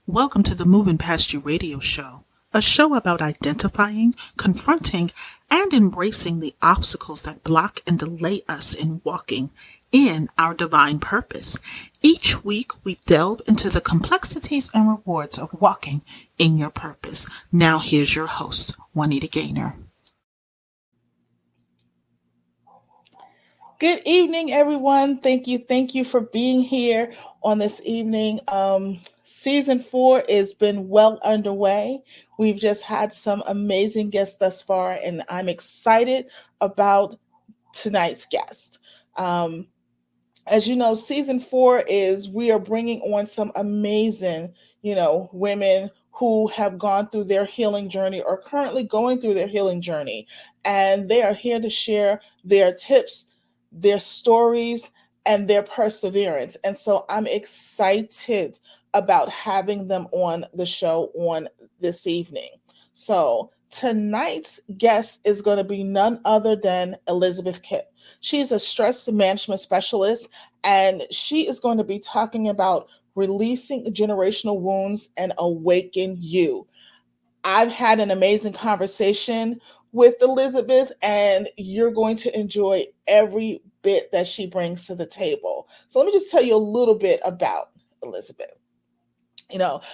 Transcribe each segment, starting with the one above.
Welcome to the Moving Past You radio show, a show about identifying, confronting, and embracing the obstacles that block and delay us in walking in our divine purpose. Each week, we delve into the complexities and rewards of walking in your purpose. Now, here's your host, Juanita Gaynor. Good evening, everyone. Thank you for being here on this evening. Season 4 has been well underway. We've just had some amazing guests thus far, and I'm excited about tonight's guest. Um, as you know, season 4 is we are bringing on some amazing, women who have gone through their healing journey or currently going through their healing journey. And they are here to share their tips, their stories, and their perseverance. And so I'm excited about having them on the show on this evening. So tonight's guest is going to be none other than Elizabeth Kipp. She's a stress management specialist, and she is going to be talking about releasing generational wounds and awaken you. I've had an amazing conversation with Elizabeth, and you're going to enjoy every bit that she brings to the table. So, let me just tell you a little bit about Elizabeth.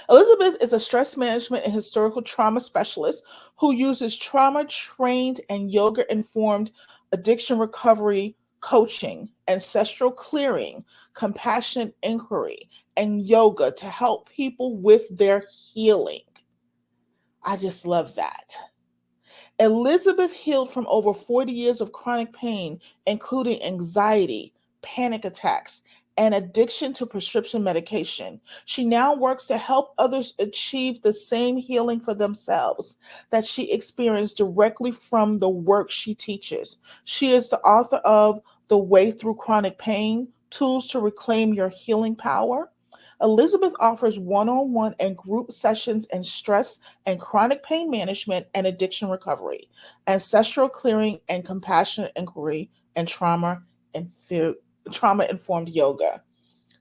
Elizabeth is a stress management and historical trauma specialist who uses trauma trained and yoga informed addiction recovery coaching, ancestral clearing, compassion inquiry, and yoga to help people with their healing. I just love that. Elizabeth healed from over 40 years of chronic pain, including anxiety, panic attacks, and addiction to prescription medication. She now works to help others achieve the same healing for themselves that she experienced directly from the work she teaches. She is the author of The Way Through Chronic Pain, Tools to Reclaim Your Healing Power. Elizabeth offers one on one and group sessions in stress and chronic pain management and addiction recovery, ancestral clearing and compassionate inquiry, and trauma informed yoga.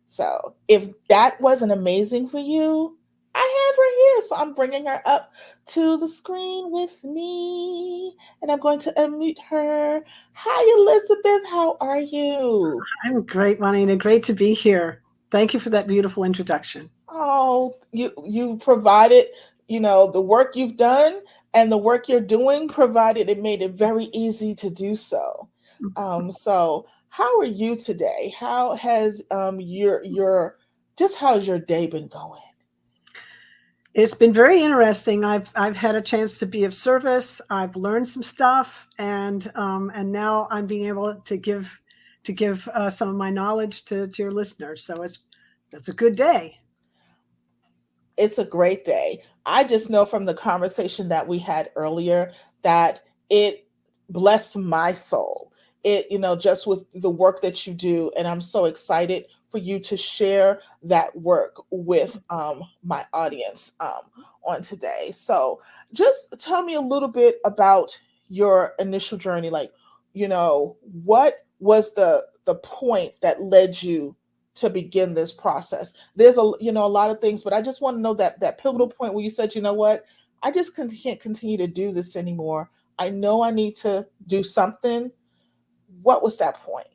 So, if that wasn't amazing for you, I have her here. So, I'm bringing her up to the screen with me, and I'm going to unmute her. Hi, Elizabeth. How are you? I'm great, Juanita. Great to be here. Thank you for that beautiful introduction. Oh, you provided, the work you've done and the work you're doing provided it made it very easy to do so. So how are you today? How has your just how's your day been going? It's been very interesting. I've had a chance to be of service. I've learned some stuff, and now I'm being able to give some of my knowledge to your listeners. So that's a good day. It's a great day. I just know from the conversation that we had earlier that it blessed my soul. Just with the work that you do. And I'm so excited for you to share that work with my audience on today. So just tell me a little bit about your initial journey. Like, what was the point that led you to begin this process? There's a lot of things, but I just want to know that pivotal point where you said, you know what, I just can't continue to do this anymore. I know I need to do something. What was that point?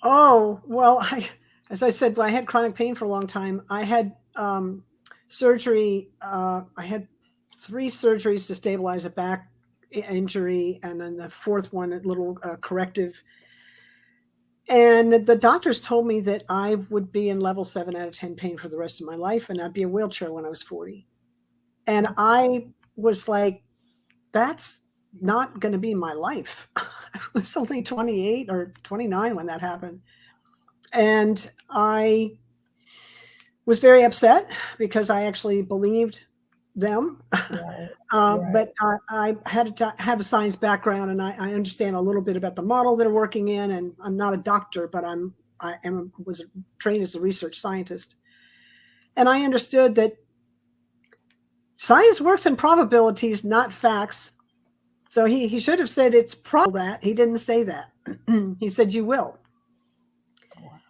Oh, well, as I said, I had chronic pain for a long time. I had surgery. I had 3 surgeries to stabilize a back injury, and then the fourth one, a little corrective. And the doctors told me that I would be in level 7 out of 10 pain for the rest of my life, and I'd be a wheelchair when I was 40. And I was like, that's not going to be my life. I was only 28 or 29 when that happened. And I was very upset because I actually believed them. Right. But I had to have a science background, and I understand a little bit about the model they're working in. And I'm not a doctor, but was trained as a research scientist. And I understood that science works in probabilities, not facts. So he should have said it's probable that. He didn't say that. He said you will. Wow.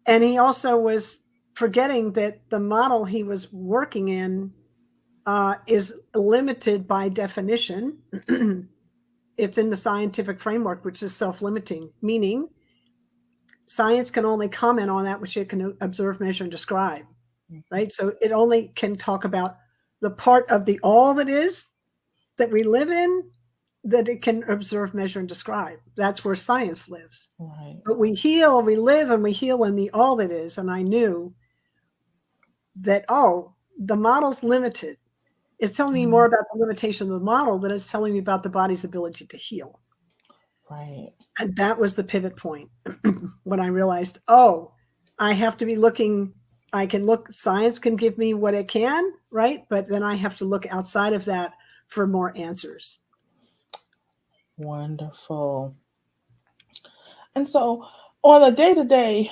And he also was forgetting that the model he was working in is limited by definition. It's in the scientific framework, which is self-limiting, meaning science can only comment on that which it can observe, measure, and describe, right? So it only can talk about the part of the all that is that we live in that it can observe, measure, and describe. That's where science lives. Right. But we heal, we live, and we heal in the all that is. And I knew that, oh, the model's limited. It's telling me more about the limitation of the model than it's telling me about the body's ability to heal. Right. And that was the pivot point when I realized, oh, I have to be looking. I can look, science can give me what it can, right? But then I have to look outside of that for more answers. Wonderful. And so on a day-to-day,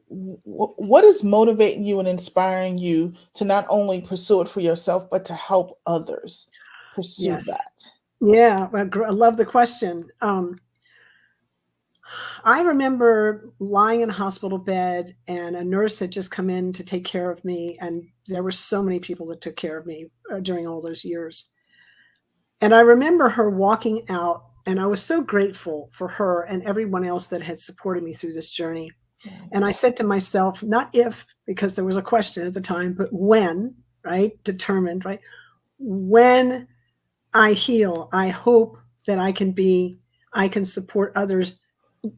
what is motivating you and inspiring you to not only pursue it for yourself, but to help others pursue Yes. that? Yeah, I love the question. I remember lying in a hospital bed, and a nurse had just come in to take care of me. And there were so many people that took care of me during all those years. And I remember her walking out, and I was so grateful for her and everyone else that had supported me through this journey. And I said to myself, not if, because there was a question at the time, but when, right? Determined, right? When I heal, I hope that I can support others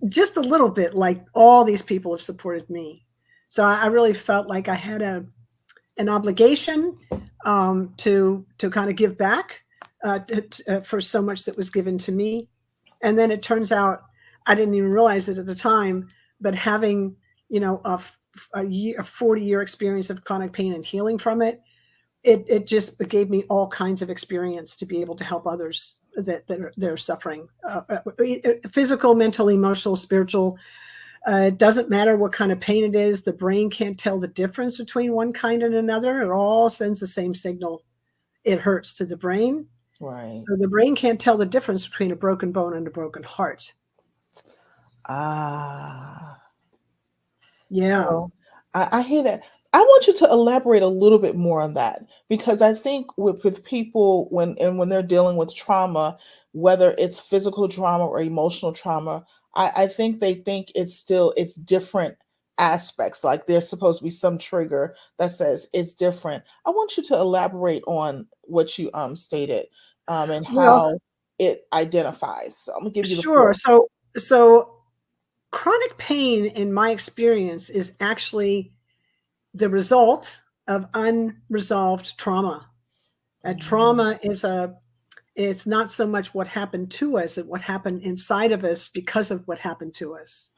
just a little bit like all these people have supported me. So I really felt like I had an obligation to kind of give back for so much that was given to me. And then it turns out, I didn't even realize it at the time, but having, a 40-year experience of chronic pain and healing from it, it just gave me all kinds of experience to be able to help others that are suffering, physical, mental, emotional, spiritual. It doesn't matter what kind of pain it is. The brain can't tell the difference between one kind and another. It all sends the same signal. It hurts to the brain. Right. So the brain can't tell the difference between a broken bone and a broken heart. Yeah. So I hear that. I want you to elaborate a little bit more on that, because I think with people when they're dealing with trauma, whether it's physical trauma or emotional trauma, I think they think it's different aspects. Like there's supposed to be some trigger that says it's different. I want you to elaborate on what you stated and Well, how it identifies. So I'm gonna give you the sure. floor. So chronic pain, in my experience, is actually the result of unresolved trauma. Trauma it's not so much what happened to us, it's what happened inside of us because of what happened to us.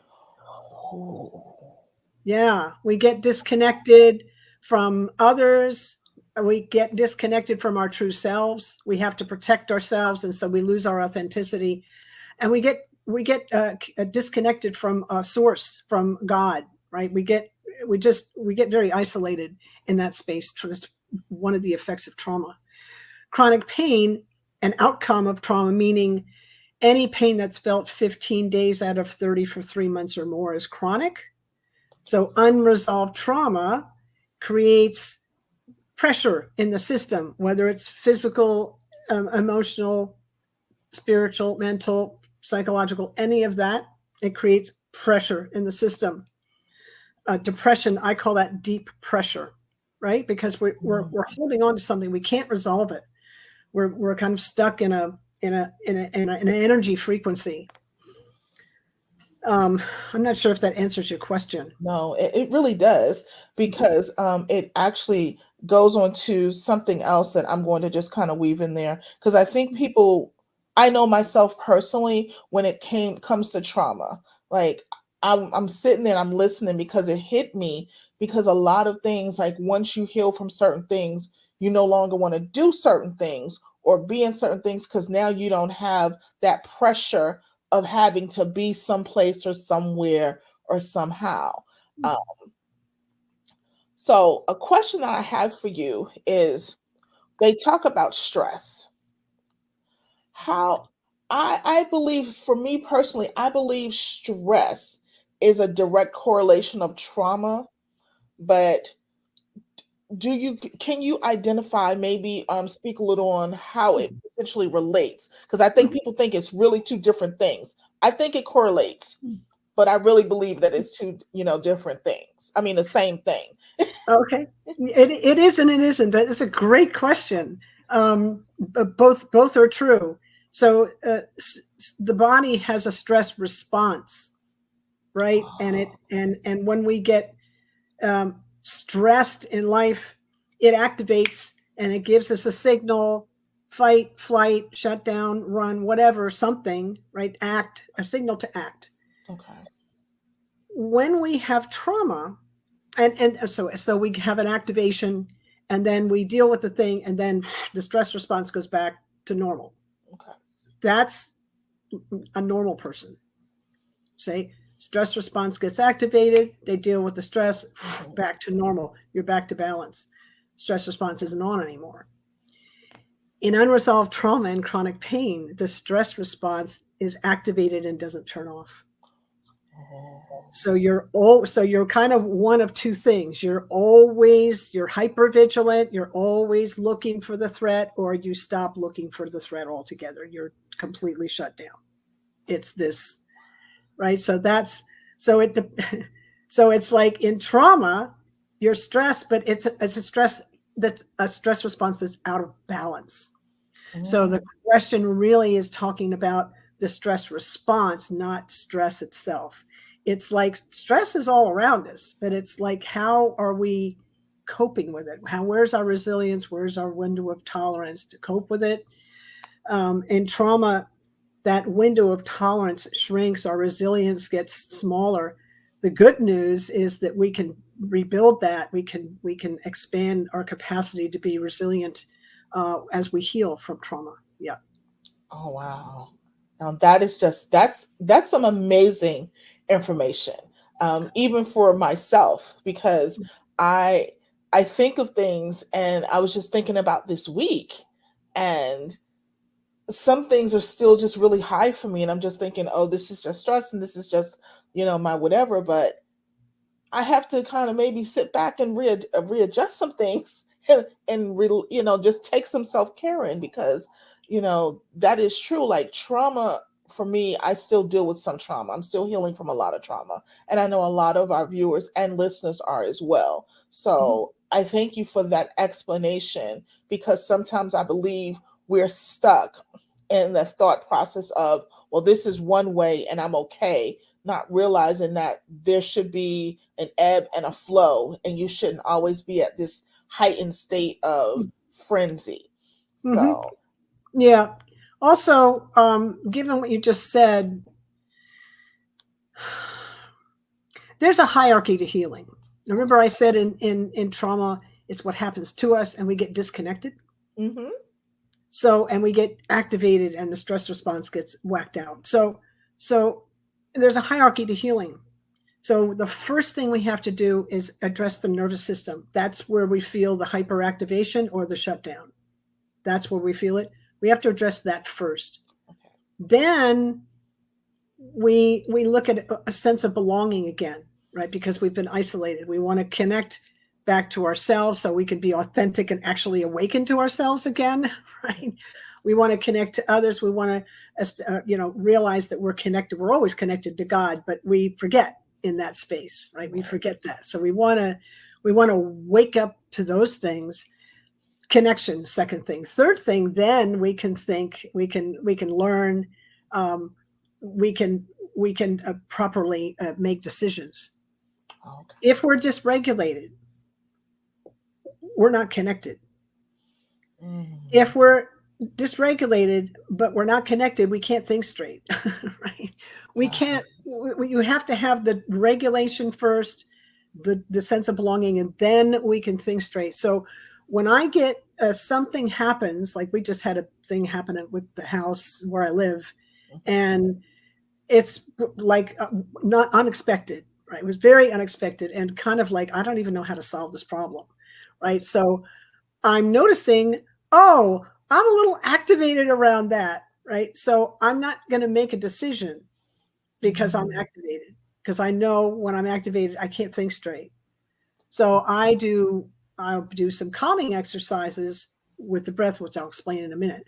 Yeah, we get disconnected from others. We get disconnected from our true selves. We have to protect ourselves, and so we lose our authenticity, and we get disconnected from a source, from God. Right? We get very isolated in that space. That's one of the effects of trauma. Chronic pain, an outcome of trauma, meaning any pain that's felt 15 days out of 30 for 3 months or more, is chronic. So unresolved trauma creates pressure in the system, whether it's physical, emotional, spiritual, mental, psychological, any of that. It creates pressure in the system. Depression, I call that deep pressure, right? Because we're holding on to something, we can't resolve it. We're kind of stuck in an energy frequency. I'm not sure if that answers your question. No, it really does, because it actually goes on to something else that I'm going to just kind of weave in there, because I think people, I know myself personally, when it comes to trauma, like I'm sitting there and I'm listening because it hit me, because a lot of things, like once you heal from certain things, you no longer want to do certain things or be in certain things, because now you don't have that pressure of having to be someplace or somewhere or somehow. Um, so a question that I have for you is, they talk about stress. How I believe, for me personally, I believe stress is a direct correlation of trauma, but can you identify, maybe speak a little on how it potentially relates? Because I think people think it's really two different things. I think it correlates, but I really believe that it's two, different things. I mean, the same thing. Okay, it is and it isn't. It's a great question. But both are true. So the body has a stress response, right? And when we get stressed in life, it activates and it gives us a signal: fight, flight, shut down, run, whatever, something, right? Act, a signal to act. Okay. When we have trauma, and so we have an activation, and then we deal with the thing, and then the stress response goes back to normal. Okay. That's a normal person. Say stress response gets activated, they deal with the stress, back to normal. You're back to balance. Stress response isn't on anymore. In unresolved trauma and chronic pain, the stress response is activated and doesn't turn off. So you're kind of one of two things. You're hyper vigilant. You're always looking for the threat, or you stop looking for the threat altogether. You're completely shut down. It's this, right? So it's like in trauma, you're stressed, but it's a stress response that's out of balance. So the question really is talking about the stress response, not stress itself. It's like stress is all around us, but it's like, how are we coping with it? Where's our resilience? Where's our window of tolerance to cope with it? In trauma, that window of tolerance shrinks, our resilience gets smaller. The good news is that we can rebuild that. We can expand our capacity to be resilient as we heal from trauma. Yeah. Oh, wow. Now that's some amazing information, even for myself, because I think of things, and I was just thinking about this week, and some things are still just really high for me, and I'm just thinking, oh, this is just stress, and this is just my whatever, but I have to kind of maybe sit back and readjust some things and just take some self-care in, because that is true. Like trauma, for me, I still deal with some trauma. I'm still healing from a lot of trauma, and I know a lot of our viewers and listeners are as well. So I thank you for that explanation, because sometimes I believe we're stuck in the thought process of, well, this is one way and I'm okay, not realizing that there should be an ebb and a flow, and you shouldn't always be at this heightened state of frenzy. So yeah. Also, given what you just said, there's a hierarchy to healing. Remember, I said in trauma, it's what happens to us, and we get disconnected. Mm-hmm. So, and we get activated, and the stress response gets whacked out. So there's a hierarchy to healing. So the first thing we have to do is address the nervous system. That's where we feel the hyperactivation or the shutdown. That's where we feel it. We have to address that first. Okay. Then we look at a sense of belonging again, right? Because we've been isolated. We want to connect back to ourselves so we can be authentic and actually awaken to ourselves again, right? We want to connect to others. We want to, realize that we're connected. We're always connected to God, but we forget in that space, right? We forget that. So we want to wake up to those things. Connection, second thing. Third thing, then we can think, we can learn, we can properly make decisions. Okay. If we're dysregulated, we're not connected. If we're dysregulated but we're not connected, we can't think straight. Right? We can't. You have to have the regulation first, the sense of belonging, and then we can think straight. So when I get something happens, like we just had a thing happen with the house where I live, and it's like not unexpected, right? It was very unexpected and kind of like, I don't even know how to solve this problem, right? So I'm noticing, oh, I'm a little activated around that, right? So I'm not going to make a decision because I'm activated. because I know when I'm activated, I can't think straight. So I'll do some calming exercises with the breath, which I'll explain in a minute,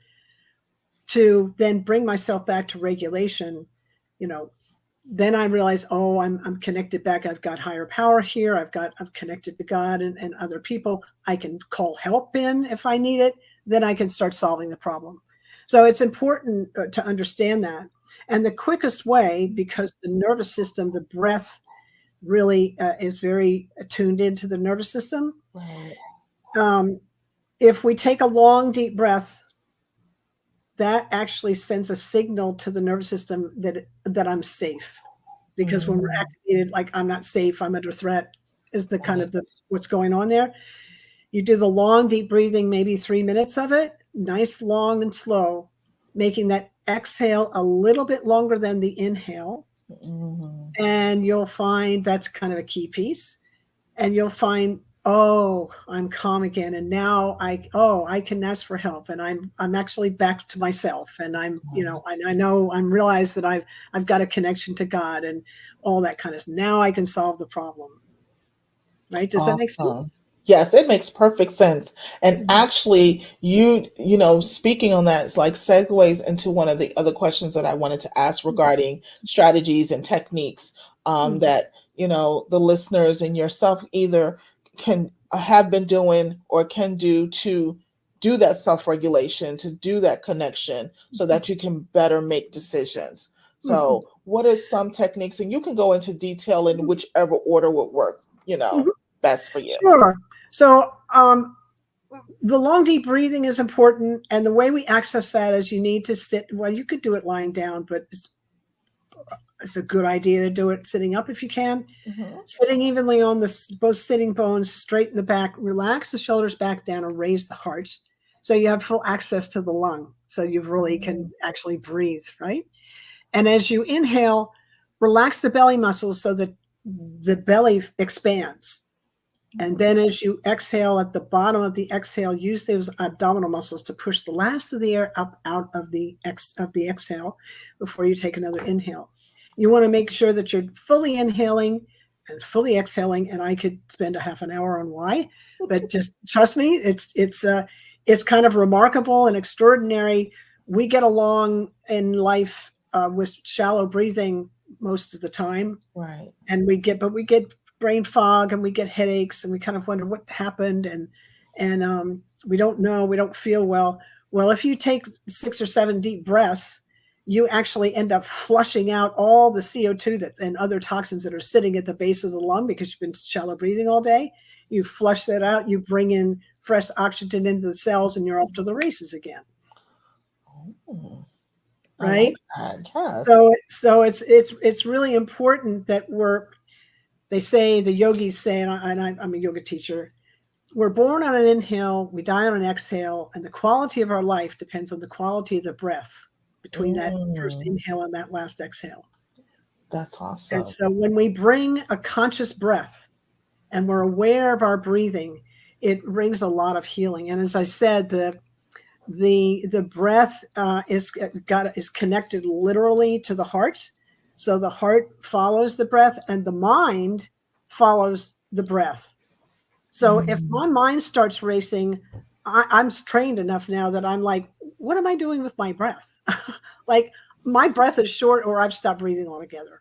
to then bring myself back to regulation. Then I realize, oh, I'm connected back. I've got higher power here. I'm connected to God and other people. I can call help in if I need it. Then I can start solving the problem. So it's important to understand that. And the quickest way, because the nervous system, the breath really is very tuned into the nervous system. Right. If we take a long, deep breath, that actually sends a signal to the nervous system that I'm safe. Because when we're activated, like I'm not safe, I'm under threat, is the kind of what's going on there. You do the long, deep breathing, maybe 3 minutes of it, nice, long, and slow, making that exhale a little bit longer than the inhale. And you'll find that's kind of a key piece. And you'll find, oh, I'm calm again. And now I can ask for help. And I'm actually back to myself. And I know I'm realized that I've got a connection to God and all that kind of stuff. Now I can solve the problem. Right? Does that make sense? Yes, it makes perfect sense. And actually, speaking on that, it's like segues into one of the other questions that I wanted to ask regarding strategies and techniques that, the listeners and yourself either can have been doing or can do to do that self-regulation, to do that connection so that you can better make decisions. So what are some techniques? And you can go into detail in whichever order would work, best for you. Sure. So the long, deep breathing is important. And the way we access that is you need to sit. Well, you could do it lying down, but it's a good idea to do it sitting up if you can. Sitting evenly on both sitting bones, straighten the back, relax the shoulders back down, and raise the heart. So you have full access to the lung. So you really can actually breathe, right? And as you inhale, relax the belly muscles so that the belly expands. And then as you exhale, at the bottom of the exhale, use those abdominal muscles to push the last of the air up out of the exhale before you take another inhale. You want to make sure that you're fully inhaling and fully exhaling. And I could spend a half an hour on why, but just trust me, it's kind of remarkable and extraordinary. We get along in life with shallow breathing most of the time. Right. And we get brain fog and we get headaches and we kind of wonder what happened and we don't know, we don't feel well. Well, if you take 6 or 7 deep breaths, you actually end up flushing out all the CO2 and other toxins that are sitting at the base of the lung because you've been shallow breathing all day. You flush that out, you bring in fresh oxygen into the cells, and you're off to the races again. Right? Yes. So it's really important that they say, the yogis say, and I'm a yoga teacher, we're born on an inhale, we die on an exhale, and the quality of our life depends on the quality of the breath between that first inhale and that last exhale. That's awesome. And so when we bring a conscious breath and we're aware of our breathing, it brings a lot of healing. And as I said, the breath is connected literally to the heart. So the heart follows the breath and the mind follows the breath. So if my mind starts racing, I'm trained enough now that I'm like, what am I doing with my breath? Like my breath is short or I've stopped breathing altogether.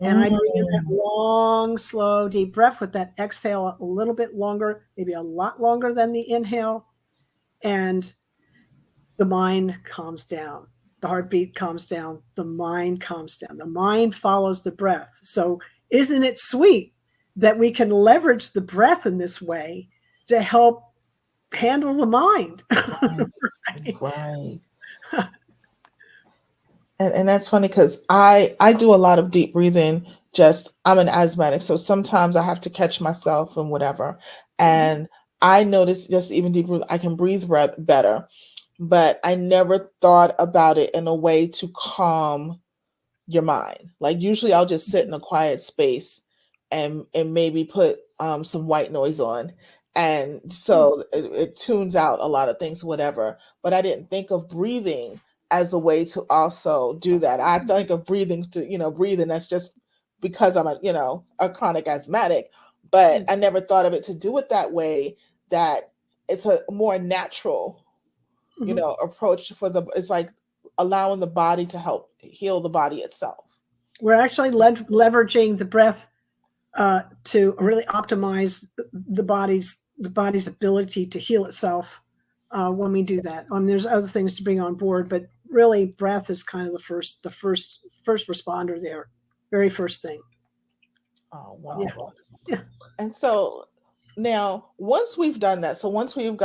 And I bring in that long, slow, deep breath with that exhale a little bit longer, maybe a lot longer than the inhale. And the mind calms down. The heartbeat calms down. The mind calms down. The mind follows the breath. So isn't it sweet that we can leverage the breath in this way to help handle the mind? Right. And that's funny because I do a lot of deep breathing. I'm an asthmatic, so sometimes I have to catch myself and whatever. And I notice just even deep breathing, I can breathe better. But I never thought about it in a way to calm your mind. Like usually I'll just sit in a quiet space and maybe put some white noise on. And so it tunes out a lot of things, whatever. But I didn't think of breathing as a way to also do that. I think of breathing to, breathing, that's just because I'm a chronic asthmatic, but I never thought of it to do it that way, that it's a more natural, approach it's like allowing the body to help heal the body itself. We're actually leveraging the breath to really optimize the body's ability to heal itself when we do that. There's other things to bring on board, but really, breath is kind of the first responder there, very first thing. Oh, wonderful. Yeah. And so now, once we've done that, so once we've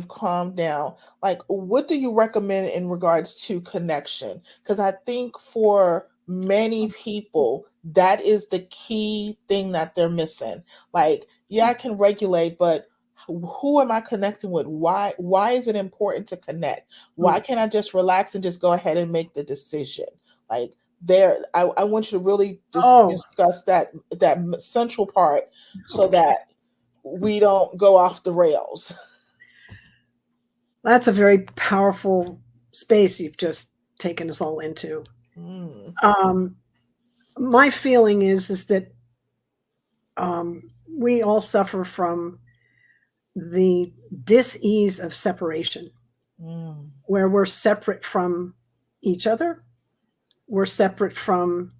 calmed down, like, what do you recommend in regards to connection? Because I think for many people, that is the key thing that they're missing. Like, yeah, I can regulate, but who am I connecting with? Why is it important to connect? Why can't I just relax and just go ahead and make the decision? Like, I want you to really discuss that central part, so that we don't go off the rails. That's a very powerful space you've just taken us all into. My feeling is that we all suffer from the dis-ease of separation, where we're separate from each other, we're separate from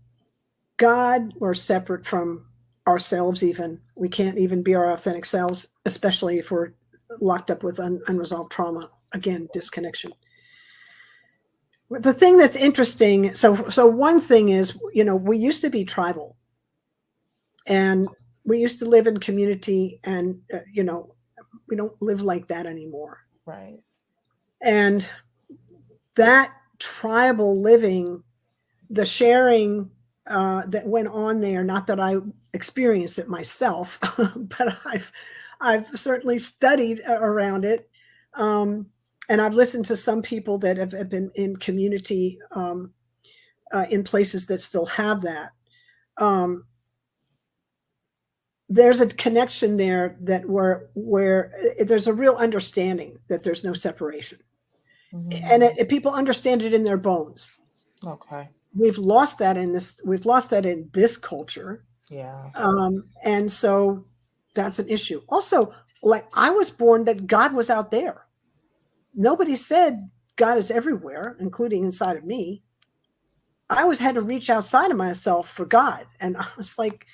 God, we're separate from ourselves even. We can't even be our authentic selves, especially if we're locked up with unresolved trauma. Again, disconnection. The thing that's interesting, so one thing is, we used to be tribal, and we used to live in community, and we don't live like that anymore. Right. And that tribal living, the sharing that went on there, not that I experienced it myself, but I've certainly studied around it. And I've listened to some people that have been in community in places that still have that. There's a connection there that where there's a real understanding that there's no separation. And people understand it in their bones. Okay. We've lost that in this culture. Yeah. And so that's an issue. Also, like, I was born that God was out there. Nobody said God is everywhere, including inside of me. I always had to reach outside of myself for God. And I was like,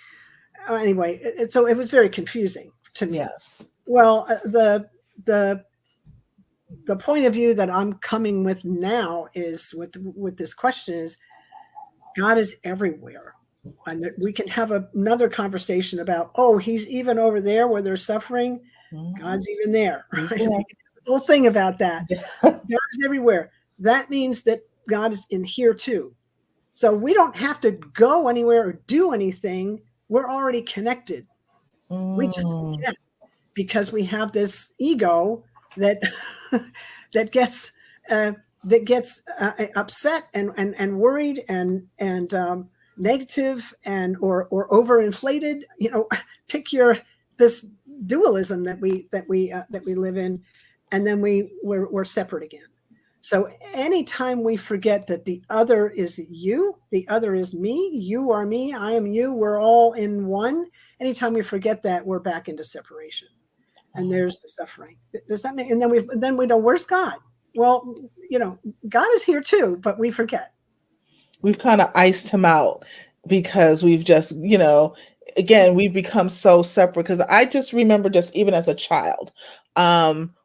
anyway, so it was very confusing to me. Yes. Well, the point of view that I'm coming with now is with this question is, God is everywhere. And we can have another conversation about, he's even over there where they're suffering. God's even there. Right? The whole thing about that. God is everywhere. That means that God is in here too. So we don't have to go anywhere or do anything. We're already connected. We just forget, because we have this ego that that gets upset and worried and negative or overinflated. Pick this dualism that we live in, and then we're separate again. So anytime we forget that the other is you, the other is me, you are me, I am you, we're all in one. Anytime we forget that, we're back into separation, and there's the suffering. Does that mean? And then we know, where's God? Well, God is here too, but we forget. We've kind of iced him out because we've just, again, we've become so separate. Because I just remember, just even as a child,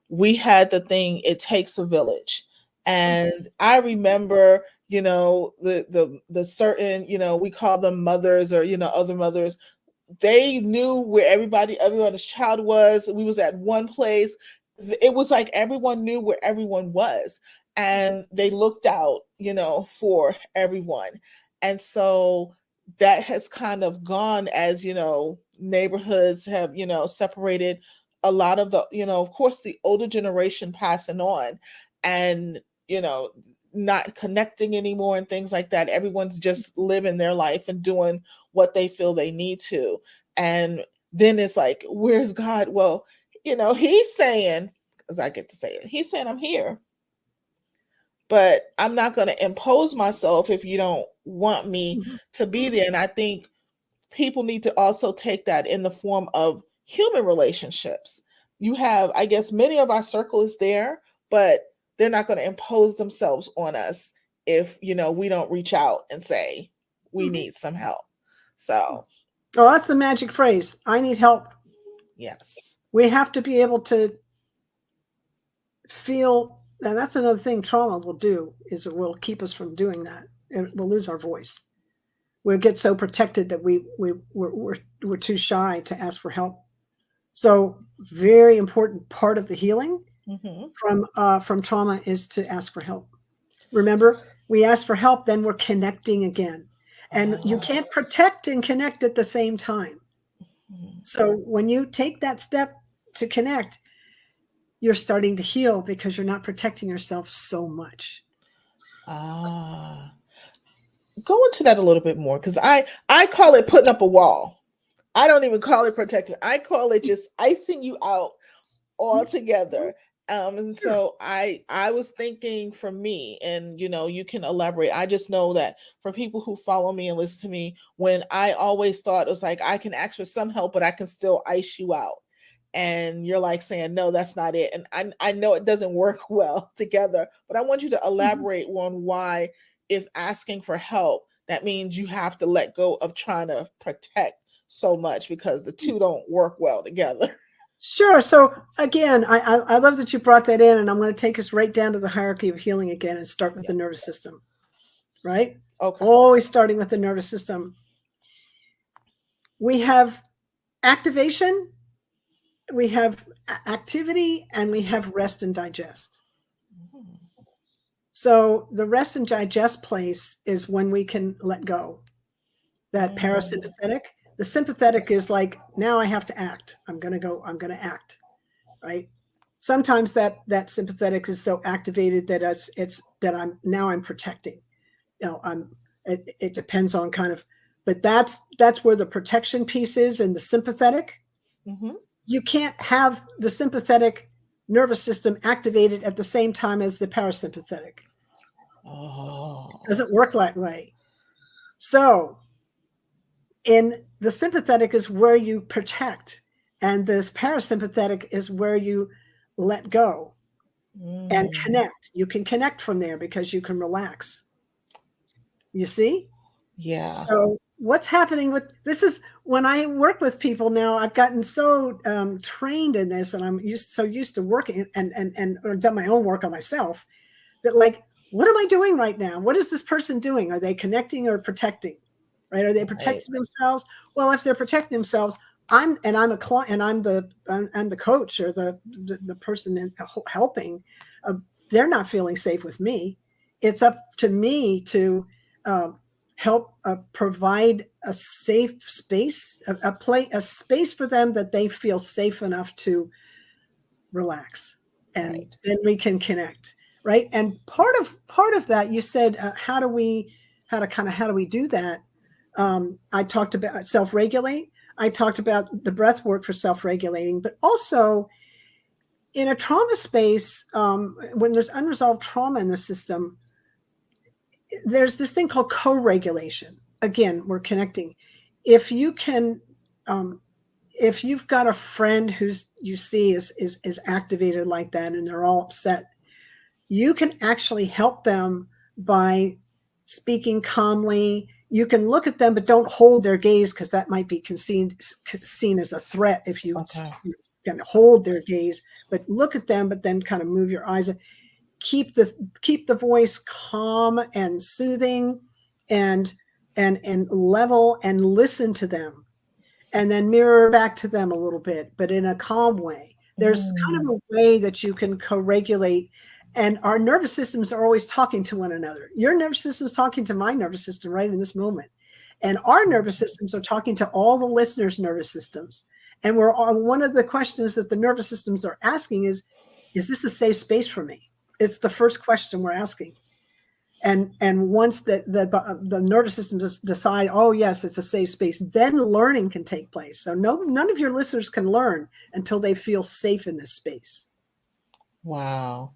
we had the thing, it takes a village. And I remember, the certain, we call them mothers or, other mothers. They knew where everyone's child was. We was at one place. It was like everyone knew where everyone was, and they looked out, for everyone. And so that has kind of gone as, neighborhoods have, separated. A lot of the, of course, the older generation passing on, and, not connecting anymore and things like that. Everyone's just living their life and doing what they feel they need to. And then it's like, where's God? Well, he's saying, because I get to say it, he's saying, I'm here, but I'm not going to impose myself if you don't want me to be there. And I think people need to also take that in the form of human relationships. You have, I guess, many of our circle is there, but they're not going to impose themselves on us if, we don't reach out and say we need some help. So, oh, that's the magic phrase. I need help. yes. We have to be able to feel, and that's another thing trauma will do, is it will keep us from doing that, and we'll lose our voice. We'll get so protected that we're too shy to ask for help. So very important part of the healing from trauma is to ask for help. Remember, we ask for help, then we're connecting again. And you can't protect and connect at the same time. So when you take that step to connect, you're starting to heal because you're not protecting yourself so much. Go into that a little bit more, because I call it putting up a wall. I don't even call it protecting. I call it just icing you out altogether. And so I was thinking for me, and you can elaborate. I just know that for people who follow me and listen to me, when I always thought it was like, I can ask for some help, but I can still ice you out. And you're like saying, no, that's not it. And I know it doesn't work well together, but I want you to elaborate on why, if asking for help, that means you have to let go of trying to protect so much, because the two don't work well together. Sure. So again, I love that you brought that in, and I'm going to take us right down to the hierarchy of healing again and start with the nervous system, right? Okay. Always starting with the nervous system. We have activation, we have activity, and we have rest and digest. So the rest and digest place is when we can let go. That parasympathetic. The sympathetic is like, now I have to act. I'm going to act, right? Sometimes that sympathetic is so activated that I'm protecting. It depends on kind of, but that's where the protection piece is in the sympathetic. You can't have the sympathetic nervous system activated at the same time as the parasympathetic. It doesn't work that way. So in the sympathetic is where you protect, and this parasympathetic is where you let go and connect. You can connect from there because you can relax. You see? Yeah. So what's happening with this is when I work with people now, I've gotten so trained in this, and I'm so used to working and or done my own work on myself, that like, what am I doing right now? What is this person doing? Are they connecting or protecting? Right? Are they protecting themselves? Well, if they're protecting themselves, I'm a client, and I'm the coach or the person helping. They're not feeling safe with me. It's up to me to help provide a safe space, a space for them that they feel safe enough to relax, and then we can connect, right? And part of that, you said, how do we do that? I talked about self-regulate. I talked about the breath work for self-regulating, but also in a trauma space, when there's unresolved trauma in the system, there's this thing called co-regulation. Again, we're connecting. If you can, if you've got a friend who's you see is activated like that, and they're all upset, you can actually help them by speaking calmly. You can look at them, but don't hold their gaze, because that might be seen as a threat if you can hold their gaze. But look at them, but then kind of move your eyes. Keep the voice calm and soothing, and level, and listen to them, and then mirror back to them a little bit, but in a calm way. There's kind of a way that you can co-regulate. And our nervous systems are always talking to one another. Your nervous system is talking to my nervous system right in this moment. And our nervous systems are talking to all the listeners' nervous systems. And one of the questions that the nervous systems are asking is this a safe space for me? It's the first question we're asking. And once the nervous systems decide, oh, yes, it's a safe space, then learning can take place. So none of your listeners can learn until they feel safe in this space. Wow.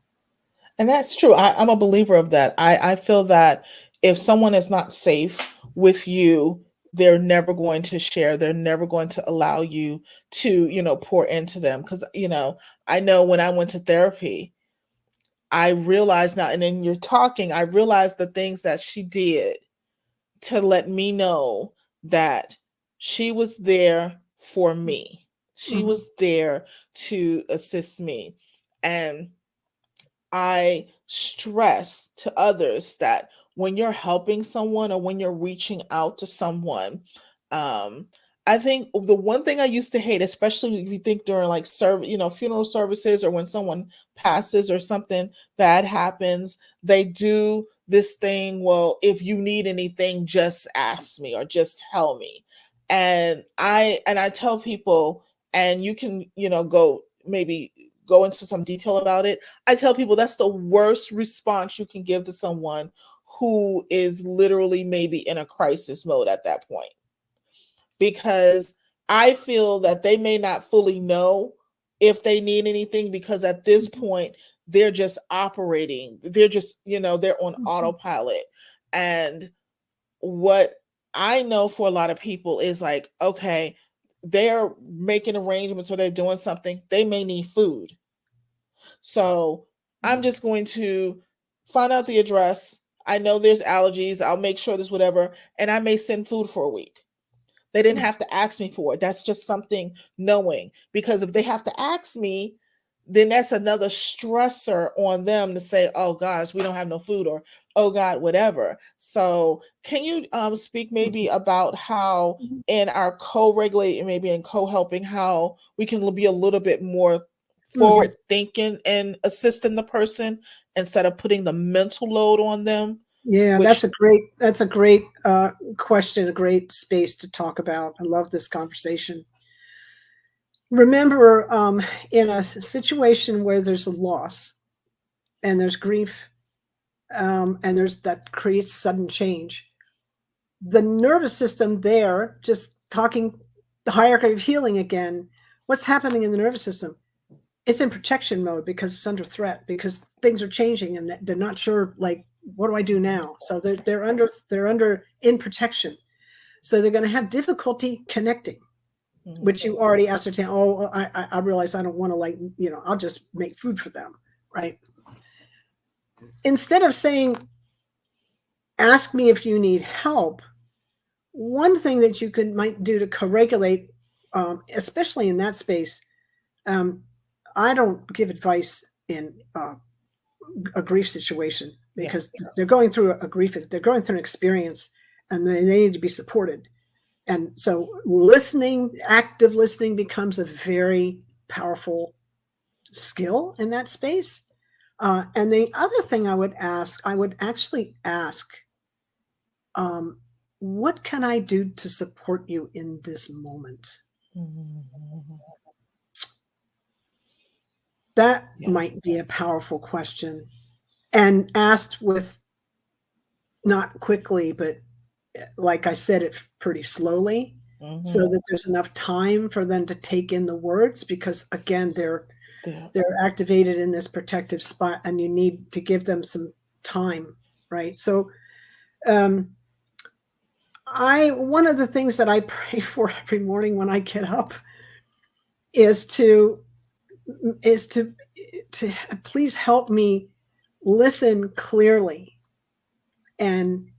And that's true. I'm a believer of that. I feel that if someone is not safe with you, they're never going to share. They're never going to allow you to, pour into them. Because, I know when I went to therapy, I realized now, and then you're talking, I realized the things that she did to let me know that she was there for me. She Mhm. was there to assist me. And I stress to others that when you're helping someone or when you're reaching out to someone, um, I think the one thing I used to hate, especially if you think during like funeral services or when someone passes or something bad happens, they do this thing. Well, if you need anything, just ask me or just tell me. And I tell people, and you can, maybe go into some detail about it. I tell people that's the worst response you can give to someone who is literally maybe in a crisis mode at that point. Because I feel that they may not fully know if they need anything, because at this point they're just operating. They're just, they're on Mhm. autopilot. And what I know for a lot of people is like, okay, they're making arrangements or they're doing something, they may need food. So I'm just going to find out the address. I know there's allergies. I'll make sure there's whatever. And I may send food for a week. They didn't have to ask me for it. That's just something knowing. Because if they have to ask me, then that's another stressor on them to say, oh gosh, we don't have no food, or oh God, whatever. So can you speak maybe about how Mhm. in our co-regulating, maybe in co-helping, how we can be a little bit more Mhm. forward thinking and assisting the person instead of putting the mental load on them, Yeah, which that's a great question, a great space to talk about. I love this conversation. Remember, in a situation where there's a loss and there's grief, and there's that creates sudden change, the nervous system there, just talking the hierarchy of healing again, what's happening in the nervous system? It's in protection mode because it's under threat, because things are changing and they're not sure, like, what do I do now? So they're under in protection. So they're going to have difficulty connecting, which you already ascertain. Oh, I realize I don't want to, like, I'll just make food for them, right? Instead of saying, ask me if you need help, one thing that you might do to co-regulate, especially in that space, I don't give advice in a grief situation, because they're going through a grief, they're going through an experience, and they need to be supported. And so active listening becomes a very powerful skill in that space. And the other thing I would actually ask, um, what can I do to support you in this moment? That might be a powerful question, and asked with, not quickly, but like I said, it pretty slowly, so that there's enough time for them to take in the words, because again, they're activated in this protective spot, and you need to give them some time, right? So one of the things that I pray for every morning when I get up is to please help me listen clearly and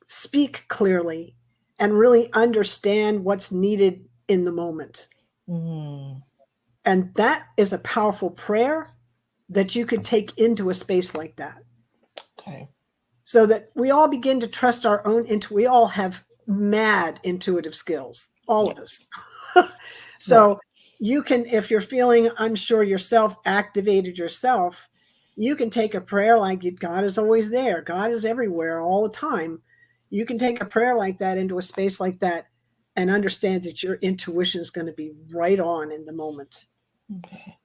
speak clearly and really understand what's needed in the moment. And that is a powerful prayer that you could take into a space like that. Okay. So that we all begin to trust our own we all have mad intuitive skills, all of us. So you can, if you're feeling unsure yourself, activated yourself, you can take a prayer like, God is always there. God is everywhere all the time. You can take a prayer like that into a space like that and understand that your intuition is going to be right on in the moment. Okay.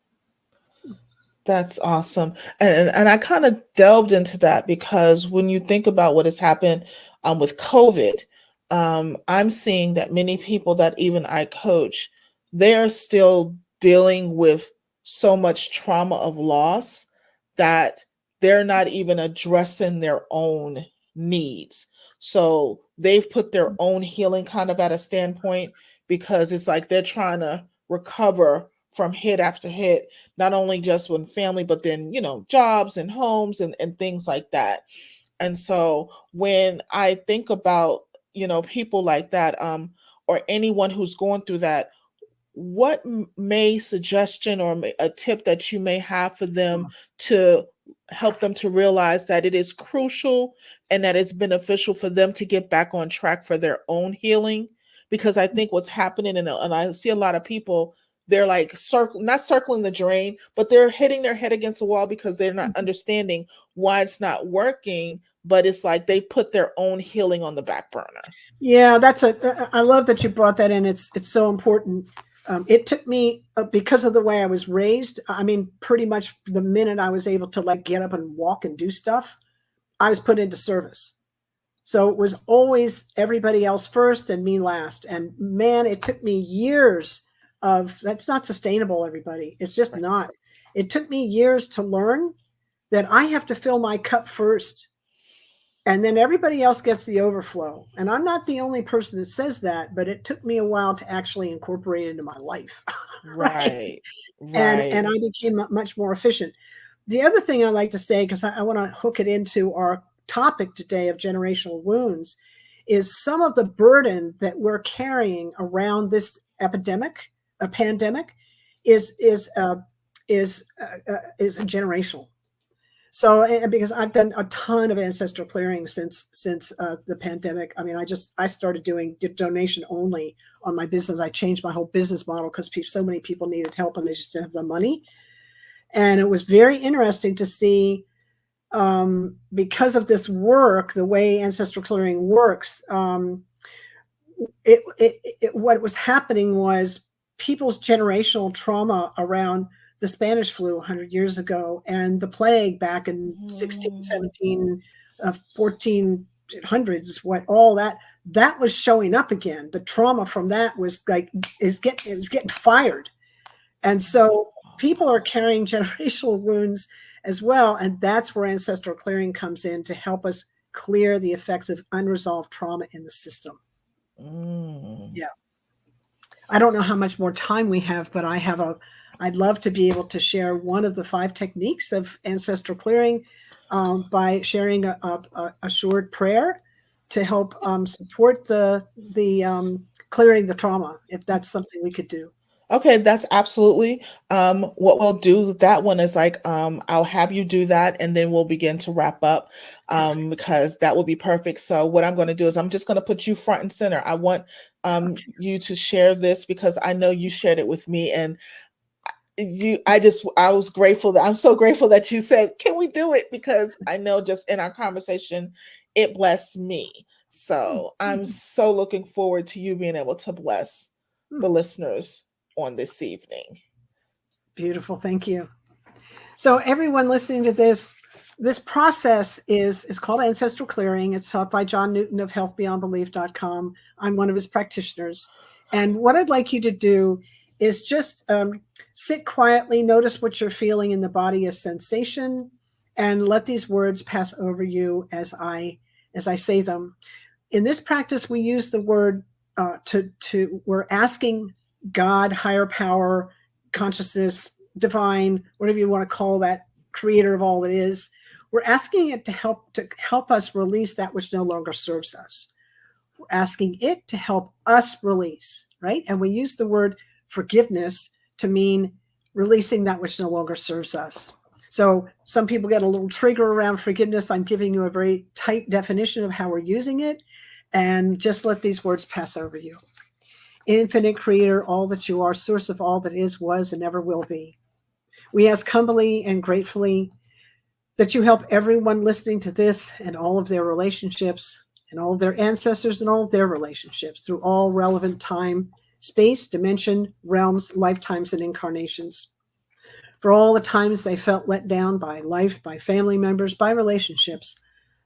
That's awesome. And I kind of delved into that because when you think about what has happened with COVID, I'm seeing that many people that even I coach, they're still dealing with so much trauma of loss that they're not even addressing their own needs. So they've put their own healing kind of at a standpoint, because it's like they're trying to recover from hit after hit, not only just with family, but then, jobs and homes and things like that. And so when I think about, people like that, or anyone who's going through that, what may suggestion or a tip that you may have for them to help them to realize that it is crucial and that it's beneficial for them to get back on track for their own healing? Because I think what's happening, and I see a lot of people, they're like not circling the drain, but they're hitting their head against the wall because they're not understanding why it's not working. But it's like they put their own healing on the back burner. Yeah, I love that you brought that in. It's so important. It took me, because of the way I was raised, I mean, pretty much the minute I was able to like get up and walk and do stuff, I was put into service. So it was always everybody else first and me last. And man, it took me years that's not sustainable, everybody. It's just not. It took me years to learn that I have to fill my cup first, and then everybody else gets the overflow. And I'm not the only person that says that, but it took me a while to actually incorporate it into my life. Right. And I became much more efficient. The other thing I like to say, because I want to hook it into our topic today of generational wounds, is some of the burden that we're carrying around this pandemic is generational. So, because I've done a ton of ancestral clearing since the pandemic. I mean, I started doing donation only on my business. I changed my whole business model because so many people needed help and they just didn't have the money. And it was very interesting to see, because of this work, the way ancestral clearing works. What was happening was people's generational trauma around the Spanish flu 100 years ago and the plague back in 16, 17, 1400s, all that was showing up again. The trauma from that was like, it was getting fired. And so people are carrying generational wounds as well. And that's where ancestral clearing comes in to help us clear the effects of unresolved trauma in the system. Yeah. I don't know how much more time we have, but I'd love to be able to share one of the 5 techniques of ancestral clearing by sharing a short prayer to help support the clearing the trauma, if that's something we could do. Okay, that's absolutely. What we'll do, that one is like, I'll have you do that and then we'll begin to wrap up, because that will be perfect. So what I'm going to do is I'm just going to put you front and center. I want you to share this because I know you shared it with me, and I was grateful I'm so grateful that you said, can we do it? Because I know just in our conversation, it blessed me. So I'm so looking forward to you being able to bless the listeners on this evening. Beautiful. Thank you. So everyone listening to this process is called ancestral clearing. It's taught by John Newton of healthbeyondbelief.com. I'm one of his practitioners. And what I'd like you to do is just sit quietly, notice what you're feeling in the body as sensation, and let these words pass over you as I say them. In this practice, we use the word we're asking God, higher power, consciousness, divine, whatever you want to call that, creator of all that is. We're asking it to help us release that which no longer serves us. We're asking it to help us release, right? And we use the word forgiveness to mean releasing that which no longer serves us. So some people get a little trigger around forgiveness. I'm giving you a very tight definition of how we're using it, and just let these words pass over you. Infinite creator, all that you are, source of all that is, was, and ever will be. We ask humbly and gratefully that you help everyone listening to this and all of their relationships and all of their ancestors and all of their relationships through all relevant time, space, dimension, realms, lifetimes, and incarnations. For all the times they felt let down by life, by family members, by relationships,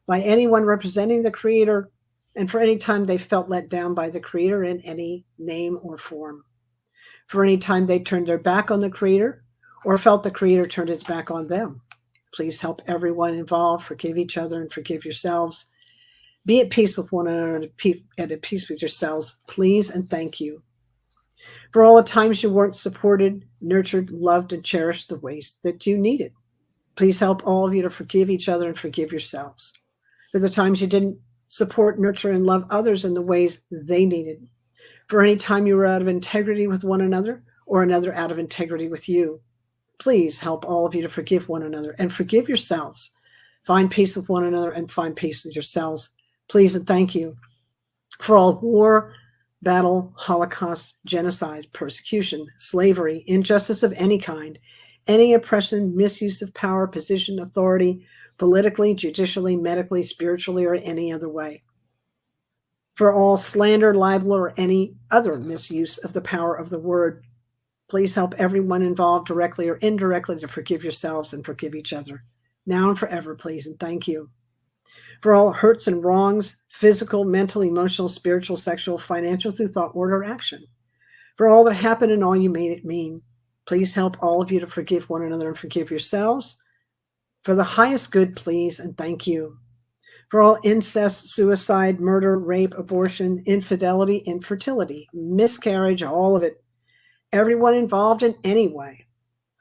by anyone representing the creator, and for any time they felt let down by the creator in any name or form. For any time they turned their back on the creator or felt the creator turned his back on them. Please help everyone involved, forgive each other, and forgive yourselves. Be at peace with one another and at peace with yourselves, please and thank you. For all the times you weren't supported, nurtured, loved, and cherished the ways that you needed. Please help all of you to forgive each other and forgive yourselves. For the times you didn't support, nurture, and love others in the ways they needed. For any time you were out of integrity with one another or another out of integrity with you. Please help all of you to forgive one another and forgive yourselves. Find peace with one another and find peace with yourselves. Please and thank you. For all war, battle, Holocaust, genocide, persecution, slavery, injustice of any kind, any oppression, misuse of power, position, authority, politically, judicially, medically, spiritually, or any other way. For all slander, libel, or any other misuse of the power of the word, please help everyone involved directly or indirectly to forgive yourselves and forgive each other, now and forever, please, and thank you. For all hurts and wrongs, physical, mental, emotional, spiritual, sexual, financial, through thought, word, or action. For all that happened and all you made it mean, please help all of you to forgive one another and forgive yourselves. For the highest good, please, and thank you. For all incest, suicide, murder, rape, abortion, infidelity, infertility, miscarriage, all of it, everyone involved in any way,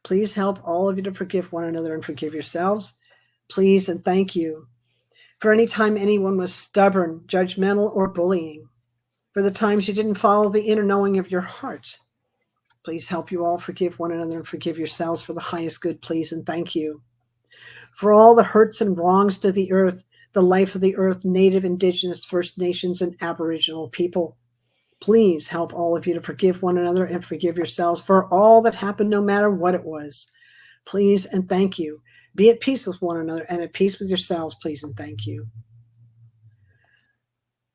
please help all of you to forgive one another and forgive yourselves. Please and thank you. For any time anyone was stubborn, judgmental, or bullying. For the times you didn't follow the inner knowing of your heart. Please help you all forgive one another and forgive yourselves for the highest good, please, and thank you. For all the hurts and wrongs to the earth, the life of the earth, Native, Indigenous, First Nations, and Aboriginal people. Please help all of you to forgive one another and forgive yourselves for all that happened, no matter what it was. Please and thank you. Be at peace with one another and at peace with yourselves, please and thank you.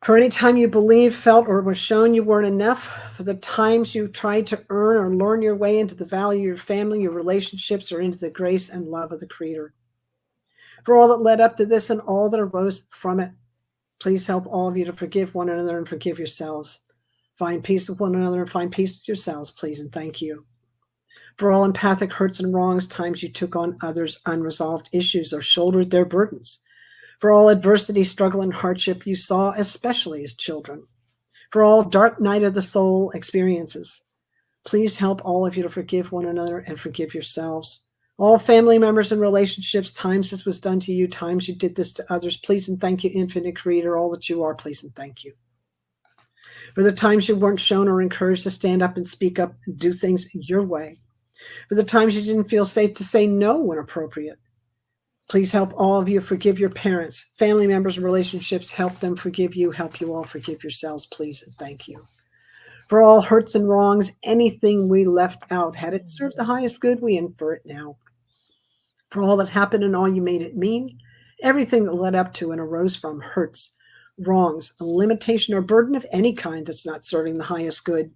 For any time you believed, felt, or was shown you weren't enough, for the times you tried to earn or learn your way into the value of your family, your relationships, or into the grace and love of the Creator. For all that led up to this and all that arose from it, please help all of you to forgive one another and forgive yourselves. Find peace with one another and find peace with yourselves, please and thank you. For all empathic hurts and wrongs, times you took on others' unresolved issues or shouldered their burdens. For all adversity, struggle, and hardship you saw, especially as children. For all dark night of the soul experiences, please help all of you to forgive one another and forgive yourselves. All family members and relationships, times this was done to you, times you did this to others, please and thank you, Infinite Creator, all that you are, please and thank you. For the times you weren't shown or encouraged to stand up and speak up and do things your way. For the times you didn't feel safe to say no when appropriate. Please help all of you forgive your parents, family members, and relationships. Help them forgive you. Help you all forgive yourselves, please, and thank you. For all hurts and wrongs, anything we left out, had it served the highest good, we infer it now. For all that happened and all you made it mean, everything that led up to and arose from hurts, wrongs, a limitation or burden of any kind that's not serving the highest good.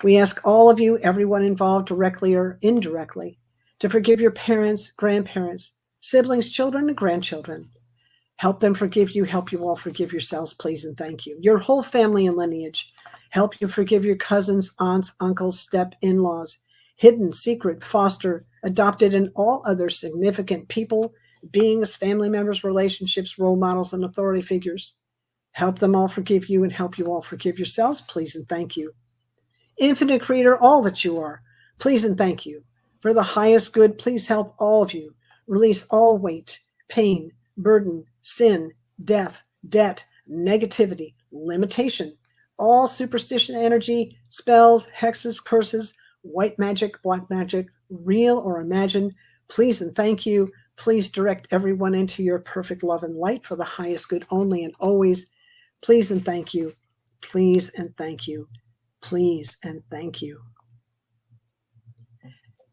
We ask all of you, everyone involved directly or indirectly, to forgive your parents, grandparents, siblings, children, and grandchildren. Help them forgive you. Help you all forgive yourselves, please, and thank you. Your whole family and lineage. Help you forgive your cousins, aunts, uncles, step-in-laws, hidden, secret, foster, adopted, and all other significant people, beings, family members, relationships, role models, and authority figures. Help them all forgive you and help you all forgive yourselves, please, and thank you. Infinite Creator, all that you are, please and thank you. For the highest good, please help all of you release all weight, pain, burden, sin, death, debt, negativity, limitation, all superstition energy, spells, hexes, curses, white magic, black magic, real or imagined. Please and thank you. Please direct everyone into your perfect love and light for the highest good only and always. Please and thank you. Please and thank you. Please and thank you.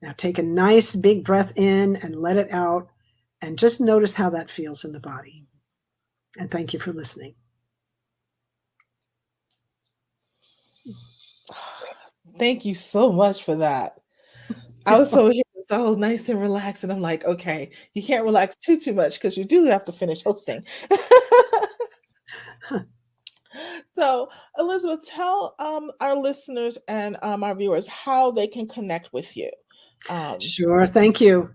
Now take a nice big breath in and let it out and just notice how that feels in the body. And thank you for listening. Thank you so much for that. I was so nice and relaxed, and I'm like, okay, you can't relax too much because you do have to finish hosting. So, Elizabeth, tell our listeners and our viewers how they can connect with you. Sure. Thank you.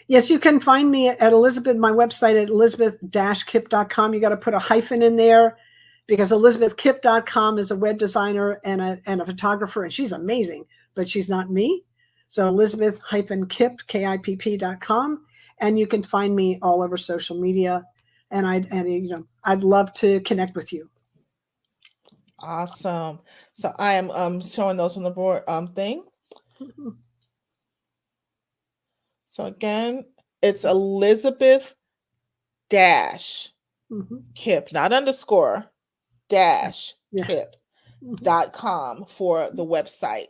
Yes, you can find me at Elizabeth, my website at elizabeth-kip.com. You got to put a hyphen in there because elizabethkip.com is a web designer and a photographer, and she's amazing, but she's not me. So Elizabeth-kip, KIPP.com. And you can find me all over social media. And I'd love to connect with you. Awesome. So I am showing those on the board thing. So again, it's Elizabeth dash Kip, not underscore, dash Kip.com for the website.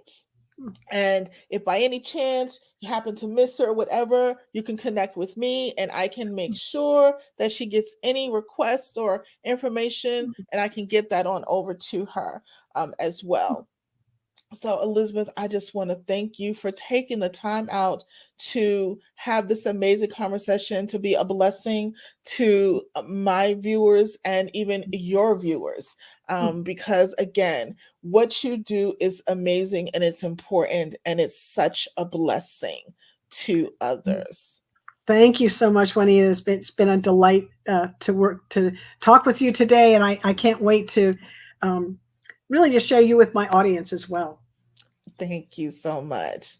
And if by any chance you happen to miss her or whatever, you can connect with me and I can make sure that she gets any requests or information and I can get that on over to her as well. So Elizabeth, I just want to thank you for taking the time out to have this amazing conversation, to be a blessing to my viewers and even your viewers. Because again, what you do is amazing and it's important and it's such a blessing to others. Thank you so much, Winnie. It's been a delight to talk with you today. And I can't wait to really just share you with my audience as well. Thank you so much.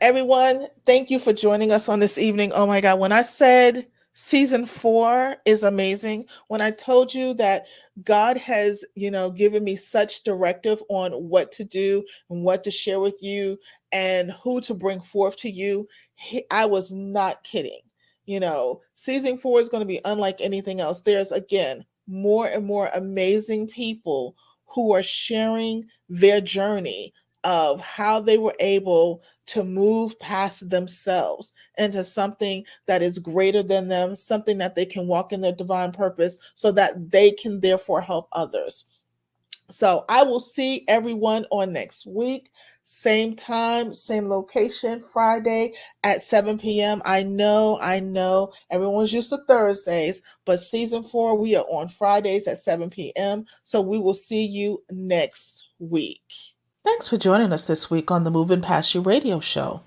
Everyone, thank you for joining us on this evening. Oh my God, when I said season 4 is amazing, when I told you that God has, given me such directive on what to do and what to share with you and who to bring forth to you, I was not kidding. Season 4 is going to be unlike anything else. There's, again, more and more amazing people who are sharing their journey of how they were able to move past themselves into something that is greater than them, something that they can walk in their divine purpose so that they can therefore help others. So I will see everyone on next week. Same time, same location, Friday at 7 p.m. I know everyone's used to Thursdays, but season 4, we are on Fridays at 7 p.m. So we will see you next week. Thanks for joining us this week on the Moving Past You radio show.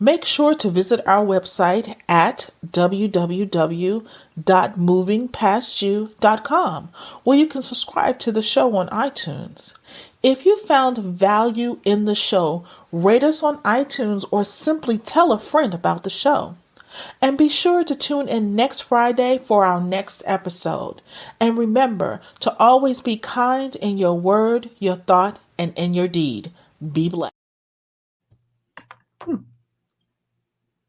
Make sure to visit our website at www.movingpastyou.com, where you can subscribe to the show on iTunes. If you found value in the show, rate us on iTunes or simply tell a friend about the show. And be sure to tune in next Friday for our next episode. And remember to always be kind in your word, your thought, and in your deed. Be blessed.